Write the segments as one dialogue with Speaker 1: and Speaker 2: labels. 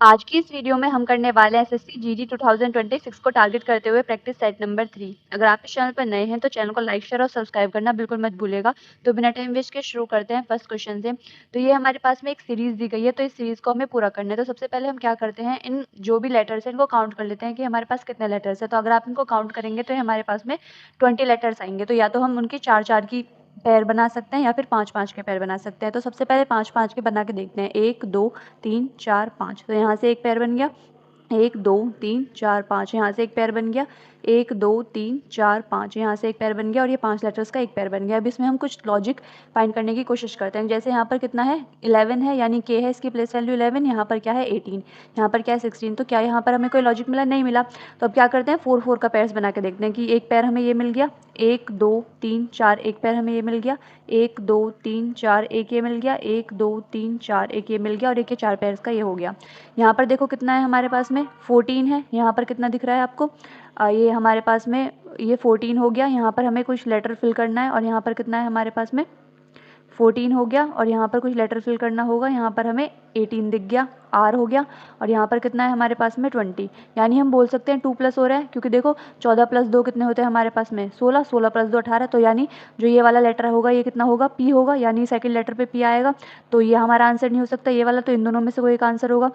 Speaker 1: आज की इस वीडियो में हम करने वाले हैं एसएससी जीडी 2026 को टारगेट करते हुए प्रैक्टिस सेट नंबर 3। अगर आप इस चैनल पर नए हैं तो चैनल को लाइक शेयर और सब्सक्राइब करना बिल्कुल मत भूलिएगा। तो बिना टाइम वेस्ट के शुरू करते हैं फर्स्ट क्वेश्चन से। तो ये हमारे पास में एक सीरीज दी गई है, तो इस सीरीज को हमें पूरा करना है। तो सबसे पहले हम क्या करते हैं, इन जो भी लेटर्स हैं इनको काउंट कर लेते हैं कि हमारे पास कितने लेटर्स है। तो अगर आप इनको काउंट करेंगे तो हमारे पास में 20 लेटर्स आएंगे। तो या तो हम उनकी 4-4 की पैर बना सकते हैं या फिर 5-5 के पैर बना सकते हैं। तो सबसे पहले 5-5 के बना के देखते हैं। 1 2 3 4 5। तो यहाँ से एक पैर बन गया, 1 2 3 4 5। यहाँ से एक पैर बन गया, 1 2 3 4 5। यहाँ से एक पैर बन गया और ये 5 लेटर्स का एक पैर बन गया। अब इसमें हम कुछ लॉजिक फाइंड करने की कोशिश करते हैं। जैसे यहाँ पर कितना है, 11 है, यानी के है, इसकी प्लेस वैल्यू 11। यहाँ पर क्या है, 18। यहाँ पर क्या है, 16। तो क्या यहाँ पर हमें कोई लॉजिक मिला? नहीं मिला। तो अब क्या करते हैं, 4 4 का पैर्स बना के देखते हैं कि एक पैर हमें ये मिल गया, 1 2 3 4। एक पैर हमें ये मिल गया, 1 2 3 4। एक ये मिल गया, 1 2 3 4। एक ये मिल गया और एक ये 4 पैर्स का ये हो गया। यहाँ पर देखो कितना है हमारे पास में, 14 है। यहाँ पर कितना दिख रहा है आपको, ये हमारे पास में ये 14 हो गया। यहाँ पर हमें कुछ लेटर फिल करना है और यहाँ पर कितना है हमारे पास में, 14 हो गया और यहाँ पर कुछ लेटर फिल करना होगा। यहाँ पर हमें 18 दिख गया, आर हो गया। और यहाँ पर कितना है हमारे पास में, 20। यानी हम बोल सकते हैं 2 प्लस हो रहा है, क्योंकि देखो 14 प्लस 2 कितने होते हैं हमारे पास में, 16। 16 प्लस 2 18। तो यानी जो ये वाला लेटर होगा ये कितना होगा, पी होगा, यानी सेकंड लेटर पे पी आएगा। तो ये हमारा आंसर नहीं हो सकता ये वाला, तो इन दोनों में से कोई एक आंसर होगा।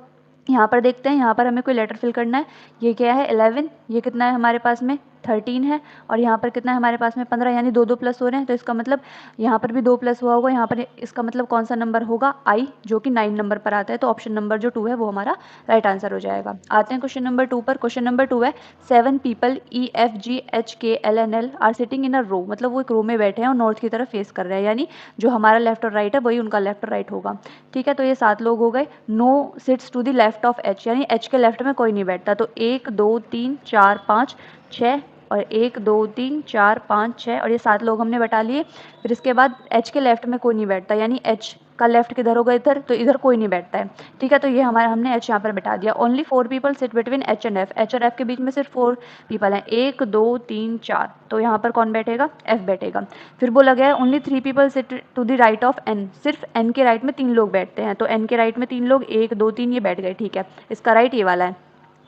Speaker 1: यहाँ पर देखते हैं, यहाँ पर हमें कोई लेटर फिल करना है। ये क्या है, 11। ये कितना है हमारे पास में, 13 है। और यहाँ पर कितना है हमारे पास में, 15। यानी 2 2 प्लस हो रहे हैं। तो इसका मतलब यहाँ पर भी 2 प्लस हुआ होगा। यहाँ पर इसका मतलब कौन सा नंबर होगा, आई, जो कि 9 नंबर पर आता है। तो ऑप्शन नंबर जो 2 है वो हमारा राइट आंसर हो जाएगा। आते हैं क्वेश्चन नंबर 2 पर। क्वेश्चन नंबर 2 है, 7 people EFGHKLNL are sitting in a row. मतलब वो एक रो में बैठे हैं और नॉर्थ की तरफ फेस कर रहे हैं, यानी जो हमारा लेफ्ट और राइट है वही उनका लेफ्ट और राइट होगा। ठीक है, तो ये 7 लोग हो गए। No sits to the left of H, यानी एच के लेफ्ट में कोई नहीं बैठता। तो 1 2 3 4 5 6 और 1 2 3 4 5 6 और ये 7 लोग हमने बैठा लिए। फिर इसके बाद एच के लेफ्ट में कोई नहीं बैठता, यानी एच का लेफ्ट किधर होगा, इधर। तो इधर कोई नहीं बैठता है। ठीक है, तो ये हमारा हमने एच यहाँ पर बैठा दिया। Only 4 people sit between H and F. H और एफ के बीच में सिर्फ 4 पीपल हैं, 1 2 3 4। तो यहाँ पर कौन बैठेगा, एफ बैठेगा। फिर बोला गया है only 3 people sit to the right of N. सिर्फ एन के राइट में 3 लोग बैठते हैं। तो एन के राइट में 3 लोग, 1 2 3 ये बैठ गए। ठीक है, इसका राइट ये वाला है।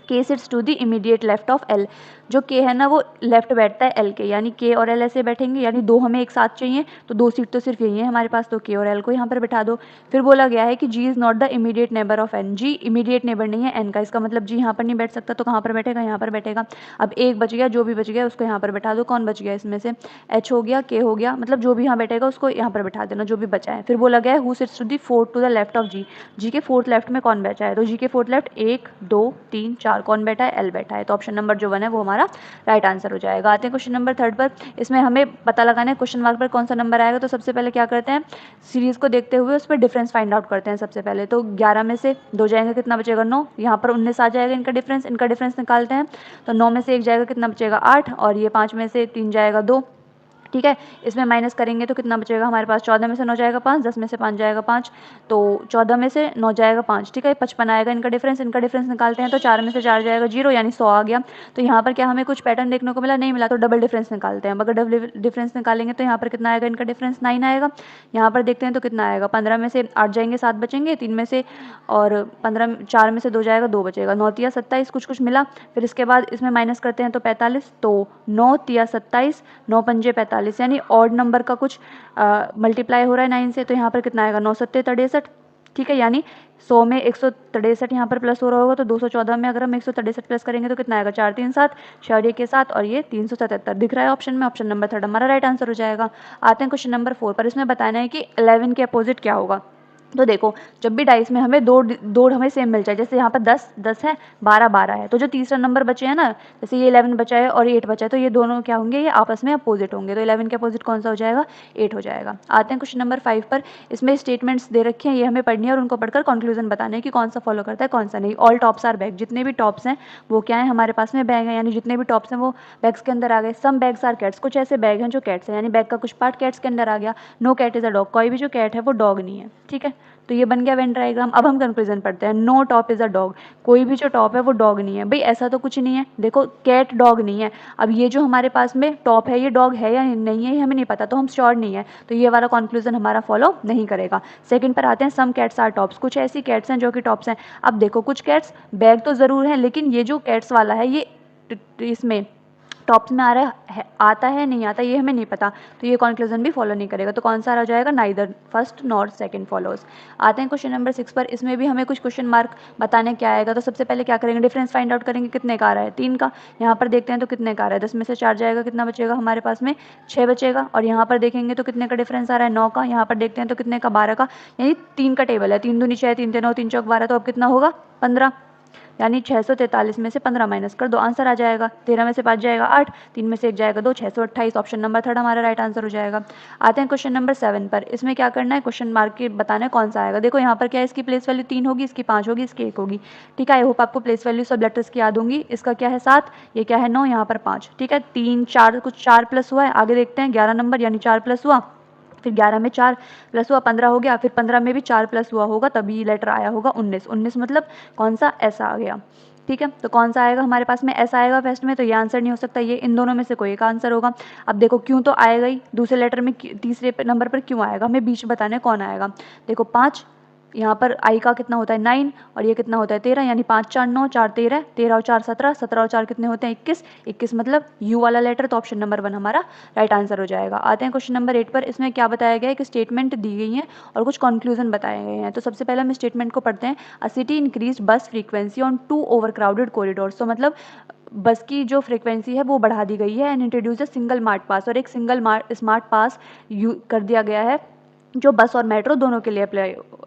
Speaker 1: K sits to the immediate left of L. जो के है ना वो लेफ्ट बैठता है एल के, यानी के और एल ऐसे बैठेंगे, यानी 2 हमें एक साथ चाहिए। तो 2 सीट तो सिर्फ यही है हमारे पास, तो के और एल को यहाँ पर बैठा दो। फिर बोला गया है कि G is not the immediate neighbour of N. G immediate neighbour नहीं है एन का, इसका मतलब जी यहाँ पर नहीं बैठ सकता। तो कहाँ पर बैठेगा, यहाँ पर बैठेगा। अब एक बच गया, जो भी बच गया उसको यहाँ पर बैठा दो। कौन बच गया इसमें से, एच हो गया, के हो गया, मतलब जो भी यहाँ बैठेगा उसको यहाँ पर बैठा देना, जो भी बचा है। फिर बोला गया है who sits to the fourth to the left of G. G के फोर्थ लेफ्ट में कौन बैठा है, तो जी के फोर्थ लेफ्ट 1 2 3 4 कौन बैठा है, एल बैठा है। तो ऑप्शन नंबर जो 1 है वो हमारा राइट आंसर हो जाएगा। आते हैं क्वेश्चन नंबर 3 पर। इसमें हमें पता लगाना है क्वेश्चन मार्क पर कौन सा नंबर आएगा। तो सबसे पहले क्या करते हैं, सीरीज को देखते हुए उस पर डिफरेंस फाइंड आउट करते हैं सबसे पहले। तो 11 में से 2 जाएंगे, कितना बचेगा, 9। यहाँ पर 19 आ जाएगा, इनका डिफरेंस निकालते हैं। तो 9 में से 1 जाएगा, कितना बचेगा, 8। और ये 5 में से 3 जाएगा, 2। ठीक है, इसमें माइनस करेंगे तो कितना बचेगा हमारे पास, 14 में से 9 जाएगा 5, 10 में से 5 जाएगा 5। तो 14 में से 9 जाएगा 5। ठीक है, 55 आएगा इनका डिफरेंस निकालते हैं। तो 4 में से 4 जाएगा 0, यानी 100 आ गया। तो यहाँ पर क्या हमें कुछ पैटर्न देखने को मिला, नहीं मिला। तो डबल डिफरेंस निकालते हैं। अगर डबल डिफरेंस निकालेंगे तो यहाँ पर कितना आएगा, इनका डिफरेंस 9 आएगा। यहाँ पर देखते हैं तो कितना आएगा, 15 में से 8 जाएंगे, 7 बचेंगे, 3 में से, और 15 4 में से 2 जाएगा, 2 बचेगा, 9 तिया 27, कुछ मिला। फिर इसके बाद इसमें माइनस करते हैं तो 45। तो 9 तिया 27, 9 पंजे 45, यानी ऑड नंबर का कुछ मल्टीप्लाई हो रहा है 9 से। तो यहाँ पर कितना आएगा, 9 सत्ते 63। ठीक है, यानी 100 में 163 यहाँ पर प्लस हो रहा होगा। तो 214 में अगर हम 163 प्लस करेंगे तो कितना आएगा, 4 3 7, 4 के 7 और ये 377 दिख रहा है ऑप्शन में। ऑप्शन नंबर 3 हमारा राइट आंसर हो जाएगा। आते हैं क्वेश्चन नंबर 4 पर। इसमें बताना है कि 11 के अपोजिट क्या होगा। तो देखो, जब भी डाइस में हमें दो हमें सेम मिल जाए, जैसे यहाँ पर 10 10 है, 12 12 है, तो जो तीसरा नंबर बचे हैं ना, जैसे ये 11 बचा है और 8 बचा है, तो ये दोनों क्या होंगे, ये आपस में अपोजिट होंगे। तो 11 के अपोजिट कौन सा हो जाएगा, 8 हो जाएगा। आते हैं क्वेश्चन नंबर 5 पर। इसमें स्टेटमेंट्स दे रखे हैं, ये हमें पढ़नी है और उनको पढ़कर कंक्लूजन बताना है कि कौन सा फॉलो करता है कौन सा नहीं। ऑल टॉप्स आर बैग, जितने भी टॉप्स हैं वो क्या है हमारे पास में, बैग है, यानी जितने भी टॉप्स हैं वो बैग्स के अंदर आ गए। सम बैग्स आर कैट्स, कुछ ऐसे बैग हैं जो कैट्स हैं, यानी बैग का कुछ पार्ट कैट्स के अंदर आ गया। No cat is a dog, कोई भी जो कैट है वो डॉग नहीं है। ठीक है, तो ये बन गया वेन डायग्राम। अब हम कंक्लूजन पढ़ते हैं। Know top is a dog, कोई भी जो टॉप है वो डॉग नहीं है। भाई ऐसा तो कुछ नहीं है, देखो कैट डॉग नहीं है। अब ये जो हमारे पास में टॉप है ये डॉग है या नहीं है, ये हमें नहीं पता, तो हम श्योर नहीं है, तो ये वाला कंक्लूजन हमारा फॉलो नहीं करेगा। सेकंड पर आते हैं, सम कैट्स आर टॉप्स, कुछ ऐसी कैट्स हैं जो कि टॉप्स हैं। अब देखो कुछ कैट्स बैग तो ज़रूर है, लेकिन ये जो कैट्स वाला है ये इसमें टॉप्स में आ रहा है, आता है नहीं आता ये हमें नहीं पता, तो ये कंक्लूजन भी फॉलो नहीं करेगा। तो कौन सा आ जाएगा, neither first nor second follows. आते हैं क्वेश्चन नंबर 6 पर। इसमें भी हमें कुछ क्वेश्चन मार्क बताने क्या आएगा। तो सबसे पहले क्या करेंगे, डिफरेंस फाइंड आउट करेंगे, कितने का आ रहा है, 3 का। यहाँ पर देखते हैं तो कितने का आ रहा है, 10 में से 4 जाएगा, कितना बचेगा हमारे पास में, 6 बचेगा। और यहाँ पर देखेंगे तो कितने का डिफरेंस आ रहा है, 9 का। यहाँ पर देखते हैं तो कितने का, 12 का। यानी 3 का टेबल है, 3 दूनी 6, 3 3 9, 3 चौक 12, तो अब कितना होगा, 15। यानी 643 में से 15 माइनस कर दो, आंसर आ जाएगा। 13 में से 5 जाएगा 8, 3 में से 1 जाएगा 2, 628। ऑप्शन नंबर 3 हमारा राइट आंसर हो जाएगा। आते हैं क्वेश्चन नंबर 7 पर। इसमें क्या करना है, क्वेश्चन मार्क के बताना है कौन सा आएगा। देखो यहाँ पर क्या है, इसकी प्लेस वैल्यू 3 होगी, इसकी 5 होगी, इसकी 1 होगी। ठीक है, आई होप आपको प्लेस वैल्यू सब लेटर्स की याद होंगी। इसका क्या है 7, ये क्या है 9, यहाँ पर 5। ठीक है, 3 4 कुछ 4 प्लस हुआ है, आगे देखते हैं 11 नंबर, यानी 4 प्लस हुआ, फिर 11 में 4 प्लस हुआ 15 हो गया, फिर 15 में भी 4 प्लस हुआ होगा, तभी लेटर आया होगा 19। 19 मतलब कौन सा, ऐसा आ गया। ठीक है, तो कौन सा आएगा हमारे पास में, ऐसा आएगा फर्स्ट में, तो ये आंसर नहीं हो सकता, ये इन दोनों में से कोई एक आंसर होगा। अब देखो क्यों तो आएगा ही, दूसरे लेटर में तीसरे नंबर पर क्यों आएगा, हमें बीच में बताना है कौन आएगा। देखो 5, यहाँ पर आई का कितना होता है 9, और ये कितना होता है 13, यानी 5 4 9, 4 13, 13 और 4 17, 17 और 4 कितने होते हैं 21, 21 मतलब यू वाला लेटर, तो ऑप्शन नंबर 1 हमारा राइट आंसर हो जाएगा। आते हैं क्वेश्चन नंबर 8 पर। इसमें क्या बताया गया है कि स्टेटमेंट दी गई है और कुछ कंक्लूजन बताए गए हैं। तो सबसे पहले हम स्टेटमेंट को पढ़ते हैं। अ सिटी इंक्रीज बस फ्रीक्वेंसी ऑन 2 ओवरक्राउडेड कॉरिडोर्स। तो मतलब बस की जो फ्रीक्वेंसी है वो बढ़ा दी गई है, and introduce a single smart pass, और एक सिंगल स्मार्ट पास कर दिया गया है जो बस और मेट्रो दोनों के लिए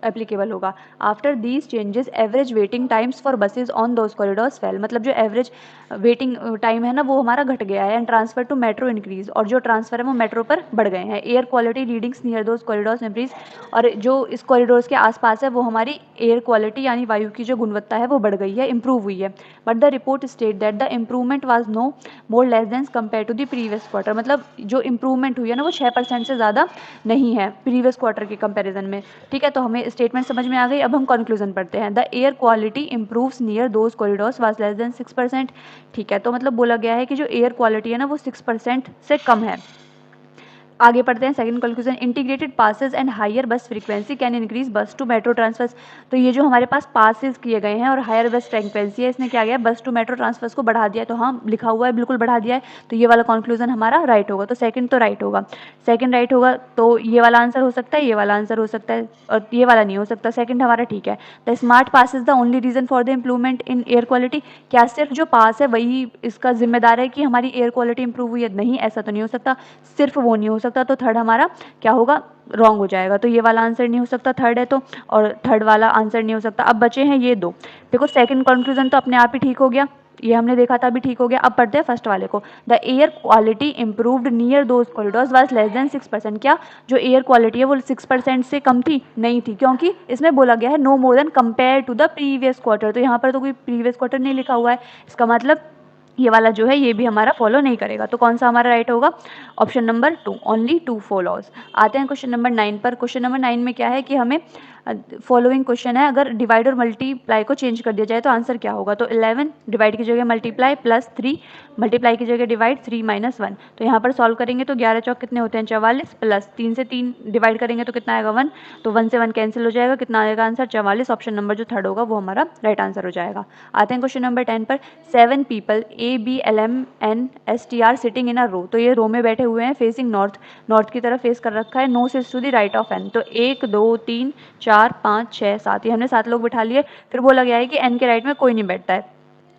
Speaker 1: एप्लीकेबल होगा। After these changes average waiting times for buses on those corridors fail, मतलब जो एवरेज वेटिंग टाइम है ना वो हमारा घट गया है, and transfer to metro increase, और जो ट्रांसफर है वो मेट्रो पर बढ़ गए हैं। Air quality readings near those corridors increase, और जो इस कॉरिडोर्स के आसपास है वो हमारी एयर क्वालिटी यानी वायु की जो गुणवत्ता है वो बढ़ गई है, इंप्रूव हुई है। But the report state that the improvement was no more less than compare to the previous quarter, मतलब जो इम्प्रूवमेंट हुई है ना वो 6% से ज़्यादा नहीं है प्रीवियस क्वार्टर के कंपैरिजन में। ठीक है, तो हमें स्टेटमेंट समझ में आ गई। अब हम कंक्लूजन पढ़ते हैं। The air quality improves near those corridors was less than 6%। ठीक है, तो मतलब बोला गया है कि जो एयर क्वालिटी है ना वो 6% से कम है। आगे पढ़ते हैं second conclusion. Integrated passes and higher bus frequency can increase bus to metro transfers. तो ये जो हमारे पास पासेस किए गए हैं और हायर बस फ्रीक्वेंसी है, इसने क्या किया, बस टू मेट्रो ट्रांसफर्स को बढ़ा दिया है। तो हाँ लिखा हुआ है, बिल्कुल बढ़ा दिया है, तो ये वाला कंक्लूजन हमारा राइट होगा। तो सेकंड तो राइट होगा, सेकंड राइट होगा, तो ये वाला आंसर हो सकता है, ये वाला आंसर हो सकता है, और ये वाला नहीं हो सकता, सेकंड हमारा ठीक है। The smart pass is the only reason for the improvement in air quality. क्या सिर्फ जो पास है वही इसका जिम्मेदार है कि हमारी एयर क्वालिटी इंप्रूव हुई है, नहीं, ऐसा तो नहीं हो सकता, सिर्फ वो नहीं हो सकता। तो थर्ड हमारा क्या होगा, रॉन्ग हो जाएगा। तो ये वाला आंसर नहीं हो सकता, थर्ड है तो, और थर्ड वाला आंसर नहीं हो सकता। अब बचे हैं ये दो। देखो सेकंड कंक्लूजन तो अपने आप ही ठीक हो गया, ये हमने देखा था अभी ठीक हो गया। अब पढ़ते हैं फर्स्ट वाले को। The air quality improved near those corridors was less than 6%। क्या जो एयर क्वालिटी है वो 6% से कम थी, नहीं थी, क्योंकि इसमें बोला गया है no more than compare to the previous quarter. तो यहाँ पर तो कोई प्रीवियस क्वार्टर नहीं लिखा हुआ है, इसका मतलब ये वाला जो है ये भी हमारा फॉलो नहीं करेगा। तो कौन सा हमारा राइट होगा, ऑप्शन नंबर 2, ओनली 2 फॉलोज। आते हैं क्वेश्चन नंबर 9 पर। क्वेश्चन नंबर 9 में क्या है कि हमें फॉलोइंग क्वेश्चन है, अगर डिवाइड और मल्टीप्लाई को चेंज कर दिया जाए तो आंसर क्या होगा। तो 11 डिवाइड की जगह मल्टीप्लाई प्लस 3 मल्टीप्लाई की जगह डिवाइड 3 माइनस 1। तो यहाँ पर सॉल्व करेंगे तो 11 चौक कितने होते हैं 44, प्लस 3 से 3 डिवाइड करेंगे तो कितना आएगा 1, तो 1 से 1 कैंसिल हो जाएगा, कितना आएगा आंसर 44। ऑप्शन नंबर जो थर्ड होगा वो हमारा राइट आंसर हो जाएगा। आते हैं क्वेश्चन नंबर 10 पर। 7 people ABLMNSTR sitting in a रो। तो ये रो में बैठे हुए हैं फेसिंग नॉर्थ, नॉर्थ की तरफ फेस कर रखा है, no sits to the right of N. तो 1 2 3 4 5 6 7, ये हमने 7 लोग बिठा लिए। फिर बोला गया है कि एन के राइट में कोई नहीं बैठता है,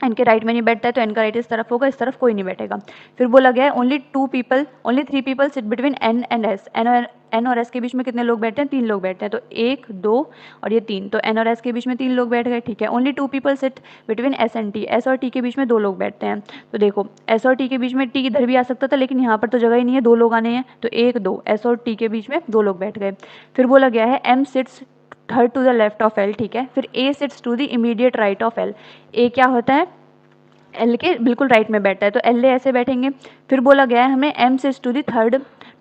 Speaker 1: एन के राइट में नहीं बैठता है, तो एन का राइट इस तरफ होगा, इस तरफ कोई नहीं बैठेगा। फिर बोला गया है only 3 people sit between N and S. N और एस के बीच में कितने लोग बैठते हैं, 3 लोग बैठते हैं। तो 1 2 और ये 3, तो एन और एस के बीच में 3 लोग बैठ गए। ठीक है, only 2 people sit between S and T. S और टी के बीच में 2 लोग बैठते हैं। तो देखो एस और टी के बीच में टी इधर भी आ सकता था, लेकिन यहाँ पर तो जगह ही नहीं है, 2 लोग आने हैं, तो 1 2 एस और टी के बीच में 2 लोग बैठ गए। फिर बोला गया है M sits third to the left of L. ठीक है, फिर A sits to the immediate right of L. A क्या होता है, एल के बिल्कुल राइट में बैठता है, तो एल ऐसे बैठेंगे। फिर बोला गया है हमें M sits to the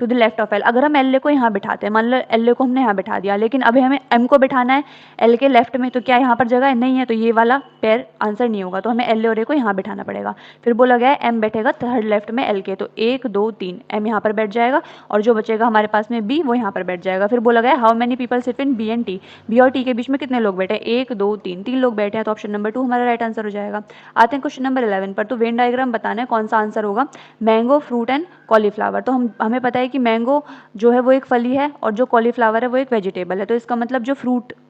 Speaker 1: to the left of L. अगर हम एल ए को यहाँ बिठाते हैं, मान लो एल ए को हमने यहाँ बिठा दिया, लेकिन अभी हमें एम को बिठाना है एल के लेफ्ट में, तो क्या यहाँ पर जगह नहीं है, तो ये वाला पेयर आंसर नहीं होगा, तो हमें एल ए और ए को यहाँ बिठाना पड़ेगा। फिर बोला गया है एम बैठेगा थर्ड लेफ्ट में एल के, तो 1 2 3 एम यहाँ पर बैठ जाएगा और जो बचेगा हमारे पास में बी वो यहाँ पर बैठ जाएगा। फिर बोला गया how many people sit in B and T, B और टी के बीच में कितने लोग बैठे हैं, 1 2 3, 3 लोग बैठे हैं, तो ऑप्शन नंबर 2 हमारा राइट आंसर हो जाएगा। आते हैं क्वेश्चन नंबर 11 पर। तो वेन डायग्राम बताना है कौन सा आंसर होगा, मैंगो, फ्रूट एंड कॉलीफ्लावर। तो हमें पता है कि मैंगो जो है वो एक फली है और जो कॉलीफ्लावर है वो एक वेजिटेबल है, तो इसका मतलब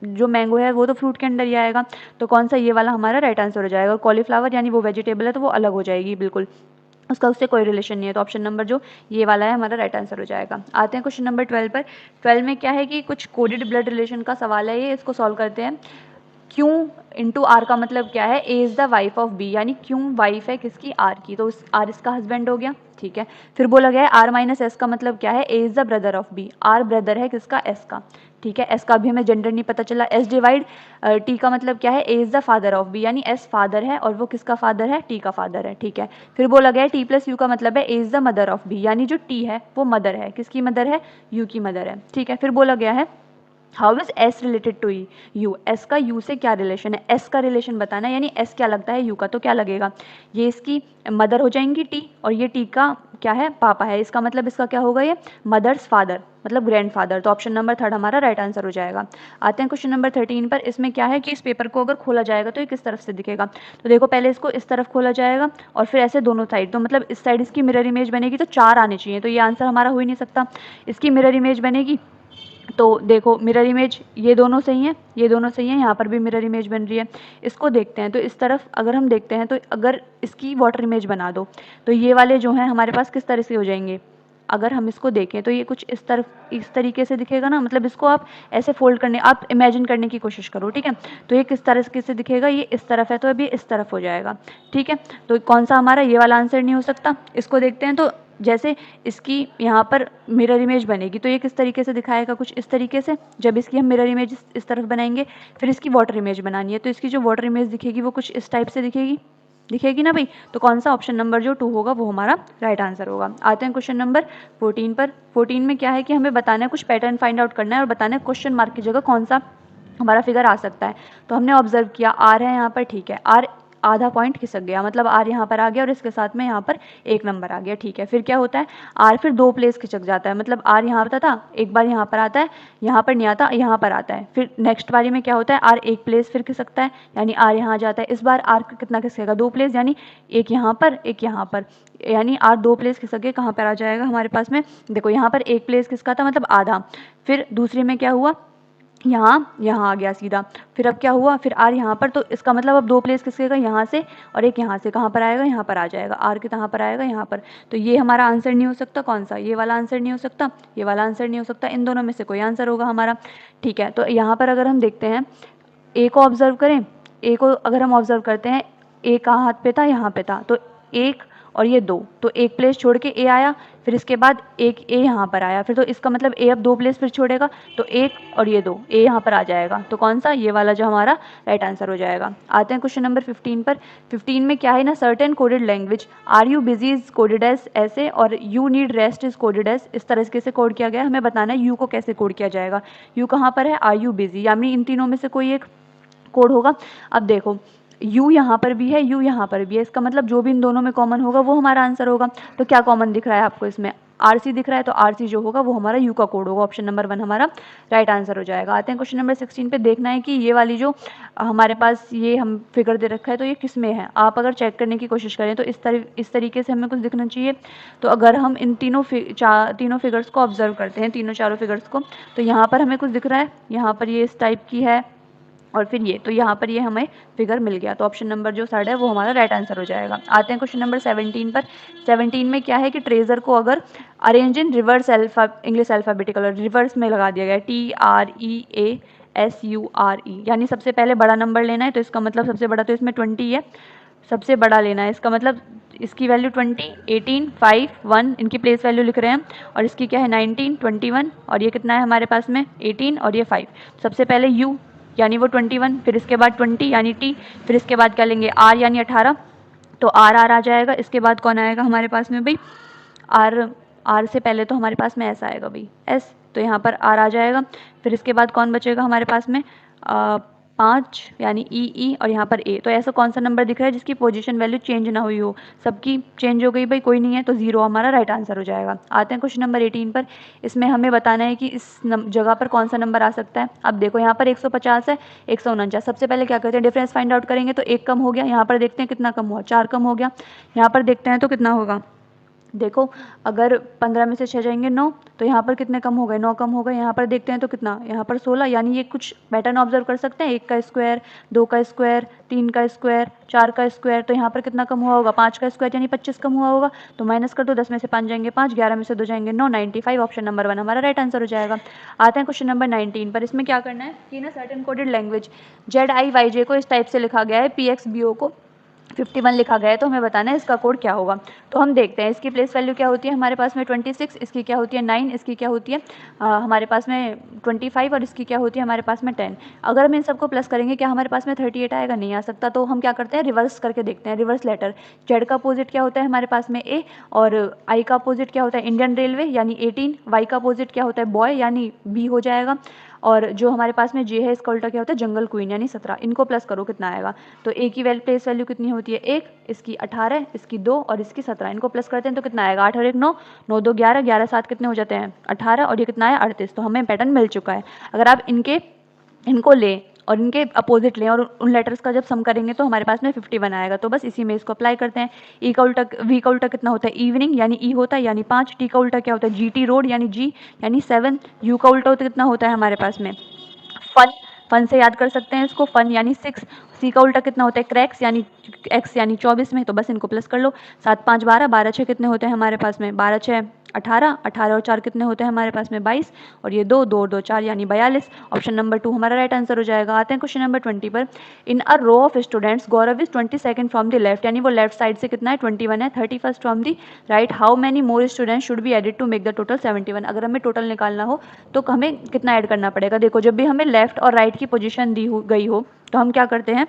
Speaker 1: जो मैंगो है वो तो फ्रूट के अंदर ही आएगा, तो कौन सा ये वाला हमारा राइट आंसर हो जाएगा। और कॉलीफ्लावर यानी वो वेजिटेबल है तो वो अलग हो जाएगी, बिल्कुल उसका उससे कोई रिलेशन नहीं है, तो ऑप्शन नंबर जो ये वाला है हमारा राइट आंसर हो जाएगा। आते हैं क्वेश्चन नंबर 12 पर। 12 में क्या है कि कुछ कोडेड ब्लड रिलेशन का सवाल है, ये इसको सॉल्व करते हैं। क्यों इंटू आर का मतलब क्या है, A is the wife of B, यानी क्यों वाइफ है किसकी, आर की, तो आर इसका हस्बैंड हो गया, ठीक है। फिर बोला गया है आर माइनस एस का मतलब क्या है, A is the brother of B, R brother है किसका, एस का, ठीक है। एस का भी हमें जेंडर नहीं पता चला। एस डिवाइड टी का मतलब क्या है, A is the father of B, यानी एस फादर है और वो किसका फादर है, टी का फादर है, ठीक है। फिर बोला गया है टी प्लस यू का मतलब है A is the mother of B, यानी जो टी है वो मदर है, किसकी मदर है, यू की मदर है, ठीक है। फिर बोला गया है how is S related to U, S का यू से क्या रिलेशन है, एस का रिलेशन बताना है, यानी एस क्या लगता है यू का, तो क्या लगेगा, ये इसकी मदर हो जाएंगी टी और ये टी का क्या है, पापा है, इसका मतलब इसका क्या होगा, ये मदर्स फादर मतलब ग्रैंडफादर, तो ऑप्शन नंबर 3 हमारा राइट आंसर हो जाएगा। आते हैं क्वेश्चन नंबर 13 पर। इसमें क्या है कि इस पेपर को अगर खोला जाएगा तो ये किस तरफ से दिखेगा, तो देखो पहले इसको इस तरफ खोला जाएगा और फिर ऐसे दोनों साइड, तो मतलब इस साइड इसकी मिरर इमेज बनेगी, तो 4 आने चाहिए, तो ये आंसर हमारा हो ही नहीं सकता। इसकी मिरर इमेज बनेगी, तो देखो मिरर इमेज ये दोनों सही है, ये दोनों सही है, यहाँ पर भी मिरर इमेज बन रही है। इसको देखते हैं तो इस तरफ अगर हम देखते हैं तो अगर इसकी वाटर इमेज बना दो तो ये वाले जो हैं हमारे पास किस तरह से हो जाएंगे, अगर हम इसको देखें तो ये कुछ इस तरीके से दिखेगा ना, मतलब इसको आप ऐसे फोल्ड करने, आप इमेजिन करने की कोशिश करो, ठीक है। तो ये किस तरह से दिखेगा, ये इस तरफ है तो अभी इस तरफ हो जाएगा, ठीक है। तो कौन सा हमारा ये वाला आंसर नहीं हो सकता। इसको देखते हैं तो जैसे इसकी यहाँ पर मिरर इमेज बनेगी तो ये किस तरीके से दिखाएगा, कुछ इस तरीके से। जब इसकी हम मिरर इमेज इस तरफ बनाएंगे, फिर इसकी वाटर इमेज बनानी है, तो इसकी जो वाटर इमेज दिखेगी वो कुछ इस टाइप से दिखेगी ना भाई। तो कौन सा ऑप्शन नंबर जो 2 होगा वो हमारा राइट आंसर होगा। आते हैं क्वेश्चन नंबर 14 पर। 14 में क्या है कि हमें बताना है, कुछ पैटर्न फाइंड आउट करना है और बताना है क्वेश्चन मार्क की जगह कौन सा हमारा फिगर आ सकता है। तो हमने ऑब्जर्व किया आर है यहाँ पर, ठीक है, आर आधा पॉइंट खिसक गया, मतलब आर यहाँ पर आ गया और इसके साथ में यहाँ पर 1 नंबर आ गया, ठीक है। फिर क्या होता है, आर फिर 2 प्लेस खिसक जाता है, मतलब आर यहाँ पर था, एक बार यहाँ पर आता है, यहाँ पर नहीं आता, यहाँ पर आता है। फिर नेक्स्ट बारी में क्या होता है, आर 1 प्लेस फिर खिसकता है, यानी आर यहाँ आ जाता है। इस बार आर कितना खिसकेगा, 2 प्लेस, यानी एक यहाँ पर एक यहाँ पर, यानी आर 2 प्लेस खिसक के कहाँ पर आ जाएगा हमारे पास में, देखो यहाँ पर 1 प्लेस खिसका था, मतलब आधा। फिर दूसरी में क्या हुआ, यहाँ आ गया सीधा। फिर अब क्या हुआ, फिर आर यहाँ पर, तो इसका मतलब अब 2 प्लेस किसकेगा, यहाँ से और एक यहाँ से, कहाँ पर आएगा, यहाँ पर आ जाएगा। आर के कहाँ पर आएगा, यहाँ पर। तो ये हमारा आंसर नहीं हो सकता, कौन सा, ये वाला आंसर नहीं हो सकता, ये वाला आंसर नहीं हो सकता, इन दोनों में से कोई आंसर होगा हमारा, ठीक है। तो यहाँ पर अगर हम देखते हैं, ए को ऑब्जर्व करें, ए को अगर हम ऑब्जर्व करते हैं, ए कहाँ हाथ पे था, यहाँ पे था, तो 1 और ये 2, तो 1 प्लेस छोड़ के ए आया, फिर इसके बाद एक ए यहाँ पर आया, फिर तो इसका मतलब ए अब 2 प्लेस फिर छोड़ेगा, तो 1 और ये 2, ए यहाँ पर आ जाएगा, तो कौन सा, ये वाला जो हमारा राइट आंसर हो जाएगा। आते हैं क्वेश्चन नंबर 15 पर। 15 में क्या है ना, certain coded language, are you busy is coded as ऐसे और you need rest is coded as, इस तरह से कोड किया गया। हमें बताना है यू को कैसे कोड किया जाएगा, यू कहाँ पर है, आर यू बिजी, यानी इन तीनों में से कोई एक कोड होगा। अब देखो u यहाँ पर भी है, u यहाँ पर भी है, इसका मतलब जो भी इन दोनों में कॉमन होगा वो हमारा आंसर होगा। तो क्या कॉमन दिख रहा है आपको इसमें, RC दिख रहा है, तो RC जो होगा वो हमारा u का कोड होगा, ऑप्शन नंबर 1 हमारा राइट आंसर हो जाएगा। आते हैं क्वेश्चन नंबर 16 पे। देखना है कि ये वाली जो हमारे पास ये हम फिगर दे रखा है तो ये किस में है, आप अगर चेक करने की कोशिश करें तो इस तरीके से हमें कुछ दिखना चाहिए। तो अगर हम इन तीनों फिगर्स को ऑब्जर्व करते हैं, तीनों चारों फिगर्स को, तो यहाँ पर हमें कुछ दिख रहा है, यहाँ पर ये इस टाइप की है और फिर ये, तो यहाँ पर ये हमें फिगर मिल गया, तो ऑप्शन नंबर जो 3 है वो हमारा राइट आंसर हो जाएगा। आते हैं क्वेश्चन नंबर 17 पर। 17 में क्या है कि ट्रेजर को अगर arrange in reverse English alphabetical, reverse में लगा दिया गया TREASURE, यानी सबसे पहले बड़ा नंबर लेना है, तो इसका मतलब सबसे बड़ा तो इसमें 20 है, सबसे बड़ा लेना है, इसका मतलब इसकी वैल्यू 20, 18, 5, 1 इनकी प्लेस वैल्यू लिख रहे हैं, और इसकी क्या है 19, 21, और ये कितना है हमारे पास में 18 और ये 5। सबसे पहले U यानी वो 21, फिर इसके बाद 20 यानी T, फिर इसके बाद क्या लेंगे R यानी 18, तो R आ जाएगा। इसके बाद कौन आएगा हमारे पास में भाई, R आर से पहले तो हमारे पास में ऐसा आएगा भाई एस, तो यहाँ पर आर आ जाएगा। फिर इसके बाद कौन बचेगा हमारे पास में 5 यानी ई और यहाँ पर ए। तो ऐसा कौन सा नंबर दिख रहा है जिसकी पोजीशन वैल्यू चेंज ना हुई हो, सबकी चेंज हो गई भाई, कोई नहीं है, तो 0 हमारा राइट आंसर हो जाएगा। आते हैं क्वेश्चन नंबर 18 पर। इसमें हमें बताना है कि इस जगह पर कौन सा नंबर आ सकता है। अब देखो यहाँ पर 150 है, 149। सबसे पहले क्या करते हैं, डिफरेंस फाइंड आउट करेंगे। तो 1 कम हो गया, यहाँ पर देखते हैं कितना कम हुआ, 4 कम हो गया। यहाँ पर देखते हैं तो कितना होगा, देखो अगर 15 में से 6 जाएंगे 9, तो यहाँ पर कितने कम हो गए, 9 कम हो गए। यहाँ पर देखते हैं तो कितना, यहाँ पर 16, यानी ये कुछ पैटर्न ऑब्जर्व कर सकते हैं, 1 का स्क्वायर, 2 का स्क्वायर, 3 का स्क्वायर, 4 का स्क्वायर। तो यहाँ पर कितना कम हुआ होगा, 5 का स्क्वायर यानी 25 कम हुआ होगा। तो माइनस कर दो, 10 में से 5 जाएंगे 5, 11 में से 2 जाएंगे 9, 95 ऑप्शन नंबर 1 हमारा राइट आंसर हो जाएगा। आते हैं क्वेश्चन नंबर 19 पर। इसमें क्या करना है कि ना सर्टेन कोडेड लैंग्वेज ZIYJ को इस टाइप से लिखा गया है, PXBO को 51 लिखा गया है, तो हमें बताना है इसका कोड क्या होगा। तो हम देखते हैं इसकी प्लेस वैल्यू क्या होती है हमारे पास में 26, इसकी क्या होती है 9, इसकी क्या होती है हमारे पास में 25 और इसकी क्या होती है हमारे पास में 10। अगर हम इन सबको प्लस करेंगे क्या हमारे पास में 38 आएगा, नहीं आ सकता। तो हम क्या करते हैं, रिवर्स करके देखते हैं, रिवर्स लेटर। जेड का अपोजिट क्या होता है हमारे पास में ए, और आई का अपोजिट क्या होता है इंडियन रेलवे यानी 18, वाई का अपोजिट क्या होता है बॉय यानी बी हो जाएगा, और जो हमारे पास में जे है इसका उल्टा क्या होता है जंगल क्वीन यानी 17। इनको प्लस करो कितना आएगा, तो ए की प्लेस वैल्यू कितनी होती है 1, इसकी 18, इसकी 2 और इसकी 17। इनको प्लस करते हैं तो कितना आएगा, 8 और 1 9, 9 2 11, 11 7 कितने हो जाते हैं 18, और ये कितना है 38। तो हमें पैटर्न मिल चुका है। अगर आप इनको लें और इनके अपोजिट लें और उन लेटर्स का जब सम करेंगे तो हमारे पास में 51 आएगा। तो बस इसी में इसको अप्लाई करते हैं। ई का उल्टा, वी का उल्टा कितना होता है इवनिंग यानी ई होता है यानी 5, टी का उल्टा क्या होता है GT रोड यानी जी यानी 7, यू का उल्टा होता कितना होता है हमारे पास में फन, फन से याद कर सकते हैं इसको, फन यानी 6, सी का उल्टा कितना होता है क्रैक्स यानी एक्स यानी 24 में। तो बस इनको प्लस कर लो, 7 5 12, 12 6 कितने होते हैं हमारे पास में 12 6 18, 18 और 4 कितने होते हैं हमारे पास में 22, और ये 2 2 2 4 यानी 42। ऑप्शन नंबर 2 हमारा राइट आंसर हो जाएगा। आते हैं क्वेश्चन नंबर 20 पर। In a row of students Gaurav is 22nd from the left, यानी वो लेफ्ट साइड से कितना है 21 है, 31st from the right, how many more students should be added to make the total 71। अगर हमें टोटल निकालना हो तो हमें कितना ऐड करना पड़ेगा। देखो जब भी हमें लेफ्ट और राइट की पोजीशन दी गई हो तो हम क्या करते हैं,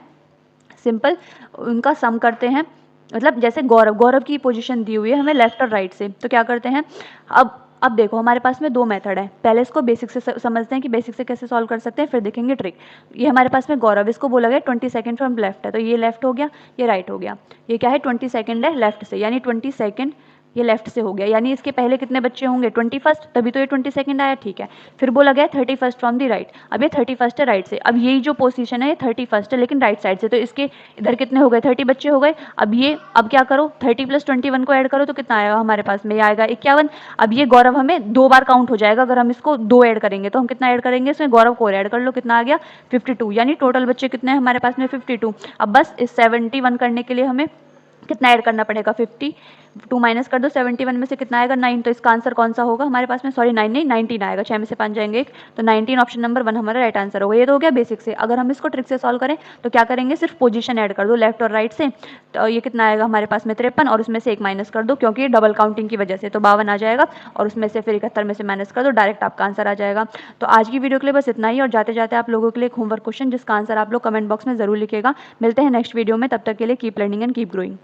Speaker 1: सिंपल उनका सम करते हैं। मतलब जैसे गौरव की पोजीशन दी हुई है हमें लेफ्ट और राइट से, तो क्या करते हैं, अब देखो हमारे पास में 2 मेथड है। पहले इसको बेसिक से समझते हैं कि बेसिक से कैसे सॉल्व कर सकते हैं, फिर देखेंगे ट्रिक। ये हमारे पास में गौरव, इसको बोला गया 22nd फ्रॉम लेफ्ट है, तो ये लेफ्ट हो गया, ये राइट हो गया। ये क्या है 22nd है लेफ्ट से, यानी 22nd ये लेफ्ट से हो गया, यानी इसके पहले कितने बच्चे होंगे 21st, तभी तो ये 22nd आया, ठीक है। फिर बोला गया 31st फ्रॉम दी राइट, अब ये 31st है राइट से। अब यही जो पोजीशन है ये 31st है लेकिन राइट साइड से, तो इसके इधर कितने हो गए 30 बच्चे हो गए। अब क्या करो 30 + 21 को ऐड करो तो कितना आएगा हमारे पास में, ये आएगा 51। अब ये गौरव हमें 2 बार काउंट हो जाएगा, अगर हम इसको 2 ऐड करेंगे तो हम कितना ऐड करेंगे इसमें, गौरव को ऐड कर लो, कितना आ गया 52, यानी टोटल बच्चे कितने हैं हमारे पास में 52। अब बस इस 71 करने के लिए हमें कितना ऐड करना पड़ेगा 52 माइनस कर दो, 71 में से कितना आएगा 9, तो इसका आंसर कौन सा होगा हमारे पास में, सॉरी 9 नहीं 19 आएगा, 6 में से 5 जाएंगे 1, तो 19 ऑप्शन नंबर 1 हमारा राइट आंसर होगा। ये तो हो गया बेसिक से। अगर हम इसको ट्रिक से सॉल्व करें तो क्या करेंगे, सिर्फ पोजीशन ऐड कर दो लेफ्ट और राइट से, तो ये कितना आएगा हमारे पास में 53, और उसमें से 1 माइनस कर दो क्योंकि डबल काउंटिंग की वजह से, तो 52 आ जाएगा, और उसमें से फिर 71 में से माइनस कर दो, डायरेक्ट आपका आंसर आ जाएगा। तो आज की वीडियो के लिए बस इतना ही, और जाते जाते आप लोगों के लिए एक होमवर्क क्वेश्चन जिसका आंसर आप लोग कमेंट बॉक्स में जरूर लिखेगा। मिलते हैं नेक्स्ट वीडियो में, तब तक के लिए keep learning and keep growing.